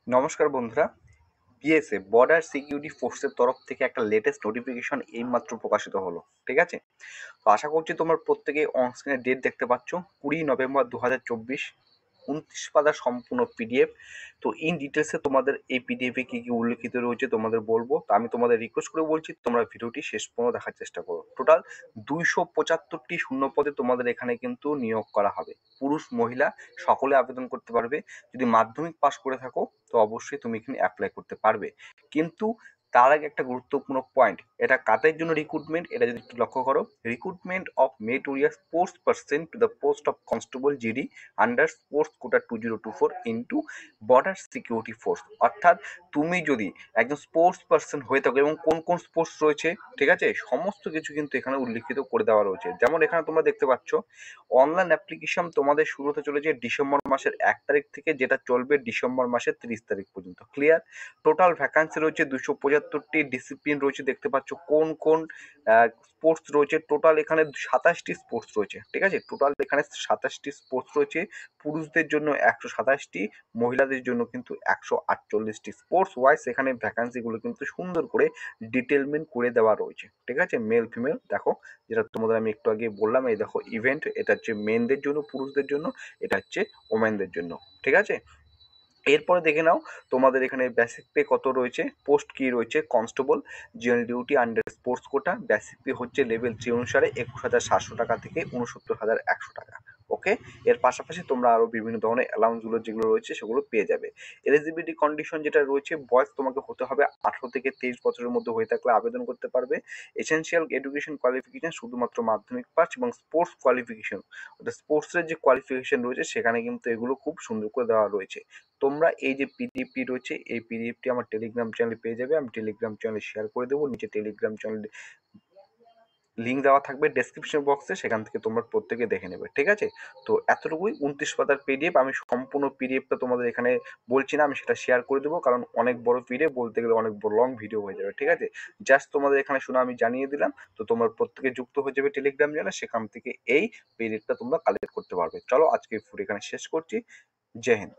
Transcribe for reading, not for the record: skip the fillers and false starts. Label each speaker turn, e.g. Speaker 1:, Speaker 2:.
Speaker 1: নমস্কার বন্ধুরা। BSF border security ফোর্সের তরফ থেকে একটা লেটেস্ট নোটিফিকেশন এইমাত্র প্রকাশিত হলো। ঠিক আছে, তো আশা করছি তোমরা প্রত্যেকে অন স্ক্রিনে ডেট দেখতে পাচ্ছ, 20 নভেম্বর 2024, 29 পাতার সম্পূর্ণ পিডিএফ। তো ইন ডিটেলসে তোমাদের এই পিডিএফে কী কী উল্লেখিত রয়েছে তোমাদের বলবো। তো আমি তোমাদের রিকোয়েস্ট করে বলছি তোমরা ভিডিওটি শেষ পর্যন্ত দেখার চেষ্টা করো। টোটাল 275টি শূন্যপদে তোমাদের এখানে কিন্তু নিয়োগ করা হবে। পুরুষ মহিলা সকলে আবেদন করতে পারবে। যদি মাধ্যমিক পাস করে থাকো তো অবশ্যই তুমি এখানে অ্যাপ্লাই করতে পারবে। কিন্তু তার আগে একটা গুরুত্বপূর্ণ পয়েন্ট, এটা কাদের জন্য রিক্রুটমেন্ট এটা যদি একটু লক্ষ্য করো। Recruitment of meritorious sports person to the post of constable GD under sports quota 2024 into border security force. অর্থাৎ তুমি যদি একজন স্পোর্টস পার্সন হয়ে থাকো এবং কোন কোন স্পোর্টস রয়েছে, ঠিক আছে, সমস্ত কিছু কিন্তু এখানে উল্লিখিত করে দেওয়া রয়েছে। যেমন এখানে তোমরা দেখতে পাচ্ছ অনলাইন অ্যাপ্লিকেশন তোমাদের শুরু হতে চলেছে ডিসেম্বর মাসের 1 তারিখ থেকে, যেটা চলবে ডিসেম্বর মাসের 30 তারিখ পর্যন্ত। ক্লিয়ার? টোটাল ভ্যাকান্সি রয়েছে 275টি, ডিসিপ্লিন রয়েছে দেখতে পাচ্ছ কোন কোন স্পোর্টস রয়েছে। টোটাল এখানে 27টি স্পোর্টস রয়েছে। ঠিক আছে, টোটাল এখানে 27টি স্পোর্টস রয়েছে। পুরুষদের জন্য 127টি, মহিলাদের জন্য কিন্তু 148টি। স্পোর্টস ওয়াইজ এখানে ভ্যাকান্সিগুলো কিন্তু সুন্দর করে ডিটেলমেন্ট করে দেওয়া রয়েছে। ঠিক আছে, মেল ফিমেল দেখো, যেটা তোমাদের আমি একটু আগে বললাম, এই দেখো ইভেন্ট, এটা হচ্ছে মেনদের জন্য, পুরুষদের জন্য, এটা হচ্ছে ওমেনদের জন্য। ঠিক আছে, এরপরে দেখে নাও তোমাদের এখানে বেসিক পে কত রয়েছে, পোস্ট কি রয়েছে। Constable general duty under sports quota, basic pay হচ্ছে লেভেল 3 অনুসারে 21,700 টাকা থেকে 69,100 টাকা। ওকে, এর পাশাপাশি তোমরা আরো বিভিন্ন ধরনের অ্যালাউন্সগুলো যেগুলো রয়েছে সেগুলো পেয়ে যাবে। এলিজিবিলিটি কন্ডিশন যেটা রয়েছে, বয়স তোমাকে হতে হবে 18 থেকে 23 বছরের মধ্যে হয়ে থাকলে আবেদন করতে পারবে। এসেনশিয়াল এডুকেশন কোয়ালিফিকেশন শুধুমাত্র মাধ্যমিক পাস এবং স্পোর্টস কোয়ালিফিকেশন, স্পোর্টসের যে কোয়ালিফিকেশন রয়েছে সেখানে কিন্তু এগুলো খুব সুন্দর করে দেওয়া রয়েছে। তোমরা এই যে পিডিএফটি রয়েছে এই পিডিএফটি আমার টেলিগ্রাম চ্যানেলে পেয়ে যাবে। আমি টেলিগ্রাম চ্যানেলে শেয়ার করে দেবো, নিচে টেলিগ্রাম চ্যানেল লিঙ্ক দেওয়া থাকবে ডেসক্রিপশন বক্সে, সেখান থেকে তোমরা প্রত্যেকে দেখে নেবে। ঠিক আছে, তো এতটুকুই 29 পাতার পিডিএফ। আমি সম্পূর্ণ পিডিএফটা তোমাদের এখানে বলছি না, আমি সেটা শেয়ার করে দেবো, কারণ অনেক বড় পিডিএফ, বলতে গেলে অনেক বড় লং ভিডিও হয়ে যাবে। ঠিক আছে, জাস্ট তোমাদের এখানে শুনে আমি জানিয়ে দিলাম। তো তোমরা প্রত্যেকে যুক্ত হয়ে যাবে টেলিগ্রাম চ্যানেলে, সেখান থেকে এই পিডিএফটা তোমরা কালেক্ট করতে পারবে। চলো আজকে ফুড এখানে শেষ করছি। জয় হিন্দ।